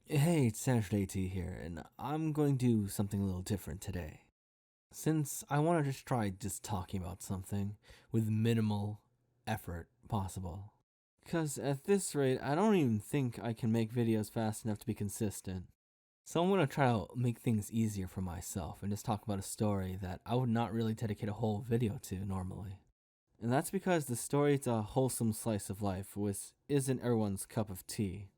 Hey, it's Saturday T here, and I'm going to do something a little different today. Since I want to just try just talking about something with minimal effort possible. Because at this rate, I don't even think I can make videos fast enough to be consistent. So I'm going to try to make things easier for myself and just talk about a story that I would not really dedicate a whole video to normally. And that's because the story is a wholesome slice of life, which isn't everyone's cup of tea.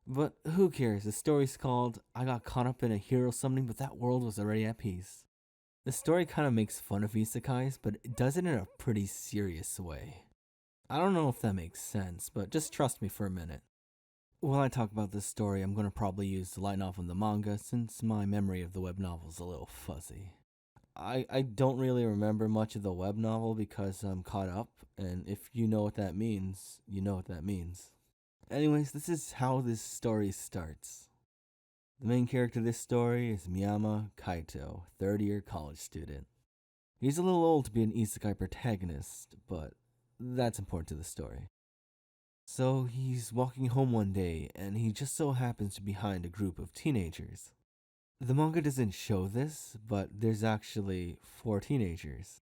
But who cares? The story's called I Got Caught Up in a Hero Summoning, but that world was already at peace. The story kind of makes fun of isekais, but it does it in a pretty serious way. I don't know if that makes sense, but just trust me for a minute. While I talk about this story, I'm going to probably use the light novel and the manga since my memory of the web novel is a little fuzzy. I don't really remember much of the web novel because I'm caught up, and if you know what that means, you know what that means. Anyways, this is how this story starts. The main character of this story is Miyama Kaito, third year college student. He's a little old to be an isekai protagonist, but that's important to the story. So he's walking home one day and he just so happens to be behind a group of teenagers. The manga doesn't show this, but there's actually 4 teenagers.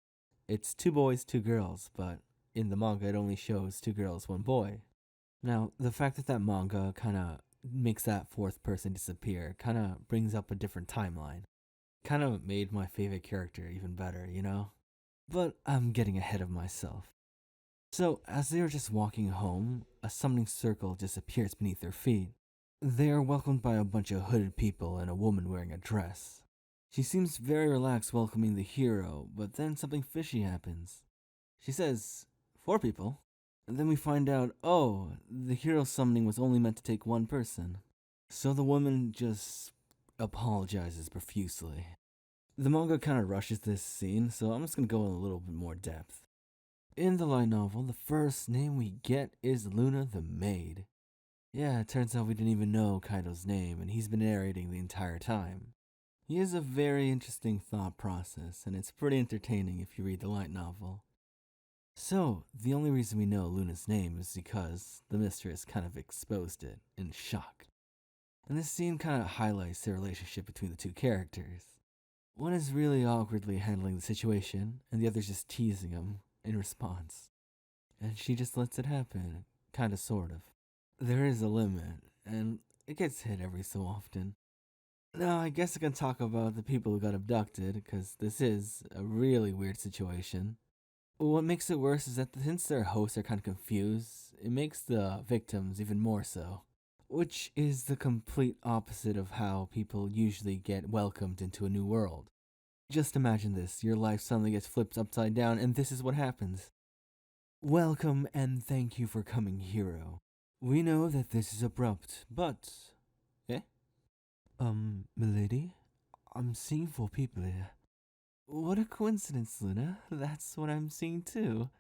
It's 2 boys, 2 girls, but in the manga it only shows 2 girls, 1 boy. Now, the fact that that manga kind of makes that fourth person disappear kind of brings up a different timeline. Kind of made my favorite character even better, you know? But I'm getting ahead of myself. So, as they are just walking home, a summoning circle just appears beneath their feet. They are welcomed by a bunch of hooded people and a woman wearing a dress. She seems very relaxed welcoming the hero, but then something fishy happens. She says, 4 people? And then we find out, oh, the hero summoning was only meant to take 1 person. So the woman just apologizes profusely. The manga kind of rushes this scene, so I'm just gonna go in a little bit more depth. In the light novel, the first name we get is Luna the Maid. Yeah, it turns out we didn't even know Kaido's name, and he's been narrating the entire time. He has a very interesting thought process, and it's pretty entertaining if you read the light novel. So, the only reason we know Luna's name is because the mistress kind of exposed it in shock. And this scene kind of highlights the relationship between the two characters. One is really awkwardly handling the situation, and the other's just teasing him in response. And she just lets it happen, kinda sort of. There is a limit, and it gets hit every so often. Now, I guess I can talk about the people who got abducted, because this is a really weird situation. What makes it worse is that since their hosts are kind of confused, it makes the victims even more so. Which is the complete opposite of how people usually get welcomed into a new world. Just imagine this, your life suddenly gets flipped upside down, and this is what happens. Welcome and thank you for coming, hero. We know that this is abrupt, but. Eh? Milady? I'm seeing 4 people here. What a coincidence, Luna. That's what I'm seeing too.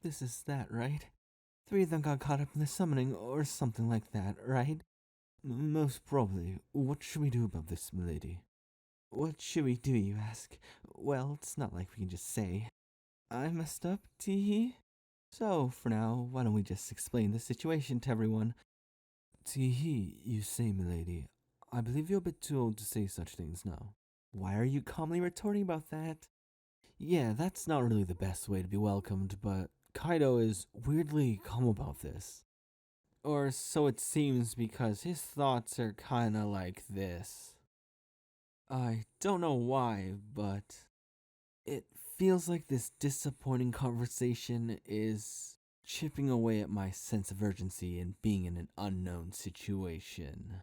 This is that, right? 3 of them got caught up in the summoning, or something like that, right? Most probably. What should we do about this, milady? What should we do, you ask? Well, it's not like we can just say. I messed up, teehee? So, for now, why don't we just explain the situation to everyone? Teehee, you say, milady. I believe you're a bit too old to say such things now. Why are you calmly retorting about that? Yeah, that's not really the best way to be welcomed, but Kaido is weirdly calm about this. Or so it seems because his thoughts are kinda like this. I don't know why, but it feels like this disappointing conversation is chipping away at my sense of urgency in being in an unknown situation.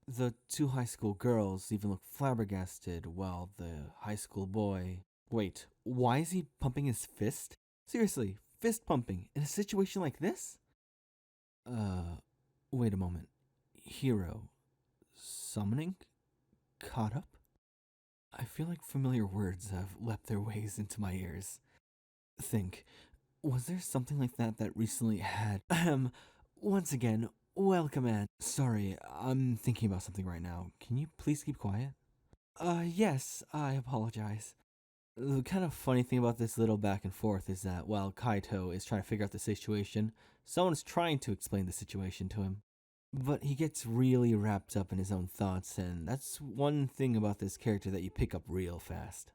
The 2 high school girls even look flabbergasted while the high school boy. Wait, why is he pumping his fist? Seriously, fist pumping in a situation like this? Wait a moment. Hero. Summoning? Caught up? I feel like familiar words have leapt their ways into my ears. Think, was there something like that recently had? Once again, welcome, Anne. Sorry, I'm thinking about something right now. Can you please keep quiet? Yes, I apologize. The kind of funny thing about this little back and forth is that while Kaito is trying to figure out the situation, someone is trying to explain the situation to him. But he gets really wrapped up in his own thoughts, and that's one thing about this character that you pick up real fast.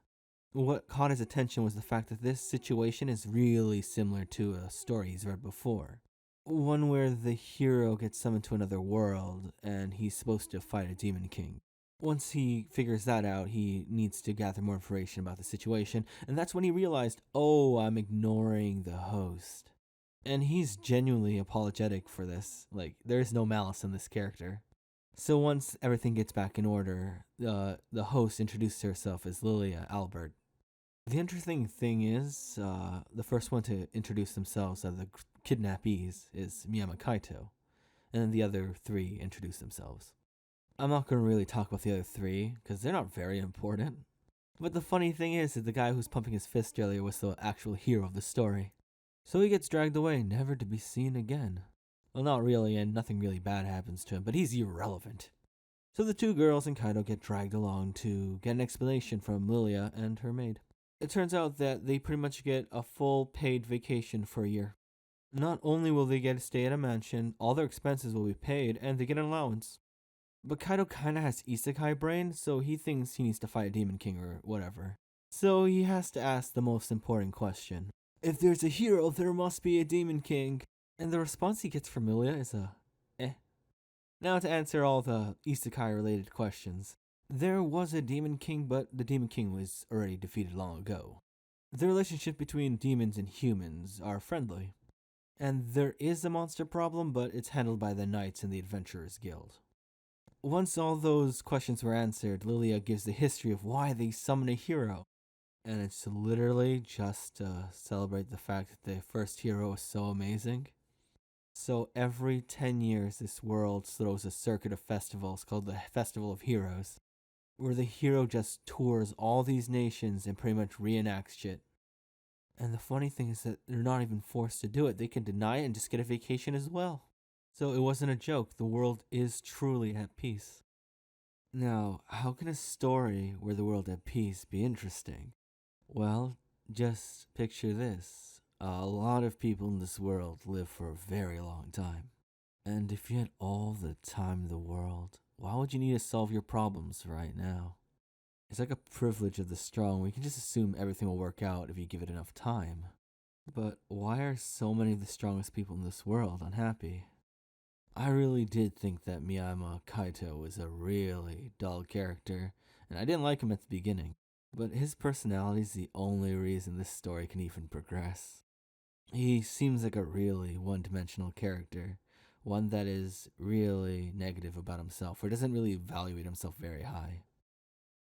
What caught his attention was the fact that this situation is really similar to a story he's read before. One where the hero gets summoned to another world and he's supposed to fight a demon king. Once he figures that out, he needs to gather more information about the situation, and that's when he realized, oh, I'm ignoring the host. And he's genuinely apologetic for this. Like, there's no malice in this character. So once everything gets back in order, the host introduced herself as Lilia Albert. The interesting thing is, the first one to introduce themselves as the kidnappees is Miyama Kaito, and then the other three introduce themselves. I'm not going to really talk about the other three, because they're not very important. But the funny thing is that the guy who's pumping his fist earlier was the actual hero of the story. So he gets dragged away, never to be seen again. Well, not really, and nothing really bad happens to him, but he's irrelevant. So the two girls and Kaito get dragged along to get an explanation from Lilia and her maid. It turns out that they pretty much get a full paid vacation for a year. Not only will they get to stay at a mansion, all their expenses will be paid, and they get an allowance. But Kaito kinda has Isekai brain, so he thinks he needs to fight a demon king or whatever. So he has to ask the most important question. If there's a hero, there must be a demon king. And the response he gets from Lilia is eh. Now to answer all the Isekai related questions. There was a demon king, but the demon king was already defeated long ago. The relationship between demons and humans are friendly. And there is a monster problem, but it's handled by the Knights and the Adventurers Guild. Once all those questions were answered, Lilia gives the history of why they summon a hero. And it's literally just to celebrate the fact that the first hero is so amazing. So every 10 years, this world throws a circuit of festivals called the Festival of Heroes, where the hero just tours all these nations and pretty much reenacts shit. And the funny thing is that they're not even forced to do it. They can deny it and just get a vacation as well. So it wasn't a joke. The world is truly at peace. Now, how can a story where the world at peace be interesting? Well, just picture this. A lot of people in this world live for a very long time. And if you had all the time in the world, why would you need to solve your problems right now? It's like a privilege of the strong. We can just assume everything will work out if you give it enough time. But why are so many of the strongest people in this world unhappy? I really did think that Miyama Kaito was a really dull character, and I didn't like him at the beginning. But his personality is the only reason this story can even progress. He seems like a really one-dimensional character, one that is really negative about himself, or doesn't really evaluate himself very high.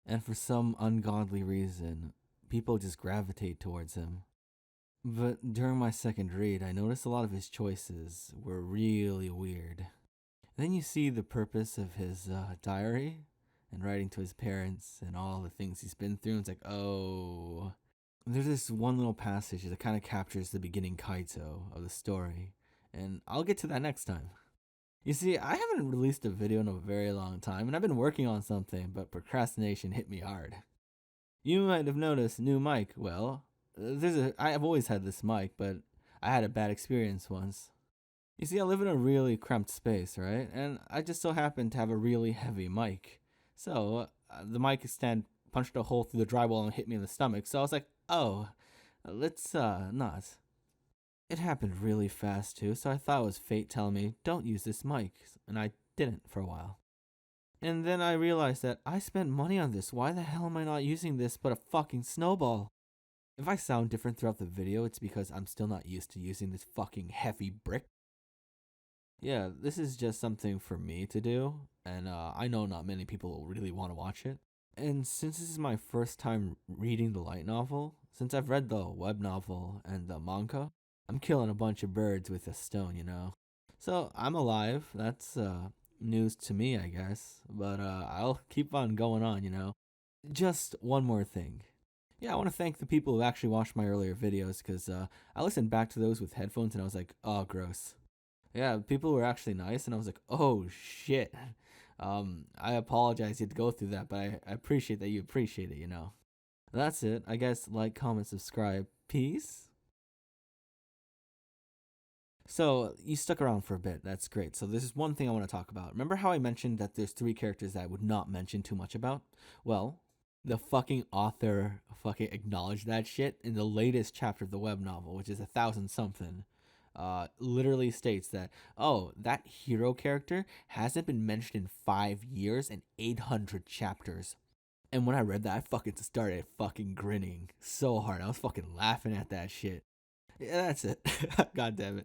And for some ungodly reason, people just gravitate towards him. But during my second read, I noticed a lot of his choices were really weird. Then you see the purpose of his diary, and writing to his parents and all the things he's been through. It's like, oh. There's this one little passage that kind of captures the beginning Kaito of the story, and I'll get to that next time. You see, I haven't released a video in a very long time, and I've been working on something, but procrastination hit me hard. You might have noticed new mic. Well, I've always had this mic, but I had a bad experience once. You see, I live in a really cramped space, right? And I just so happen to have a really heavy mic. So, the mic stand punched a hole through the drywall and hit me in the stomach. So I was like, oh, let's not. It happened really fast too, so I thought it was fate telling me, don't use this mic. And I didn't for a while. And then I realized that I spent money on this. Why the hell am I not using this but a fucking snowball? If I sound different throughout the video, it's because I'm still not used to using this fucking heavy brick. Yeah, this is just something for me to do, and I know not many people will really want to watch it. And since this is my first time reading the light novel, since I've read the web novel and the manga, I'm killing a bunch of birds with a stone, you know? So I'm alive, that's news to me, I guess, but I'll keep on going on, you know? Just one more thing. Yeah, I want to thank the people who actually watched my earlier videos, because I listened back to those with headphones and I was like, oh, gross. Yeah, people were actually nice, and I was like, oh, shit. I apologize you had to go through that, but I appreciate that you appreciate it, you know. That's it. I guess like, comment, subscribe. Peace. So you stuck around for a bit. That's great. So this is one thing I want to talk about. Remember how I mentioned that there's 3 characters that I would not mention too much about? Well, the fucking author fucking acknowledged that shit in the latest chapter of the web novel, which is 1,000 something. Literally states that, oh, that hero character hasn't been mentioned in 5 years and 800 chapters. And when I read that, I fucking started fucking grinning so hard. I was fucking laughing at that shit. Yeah, that's it. God damn it.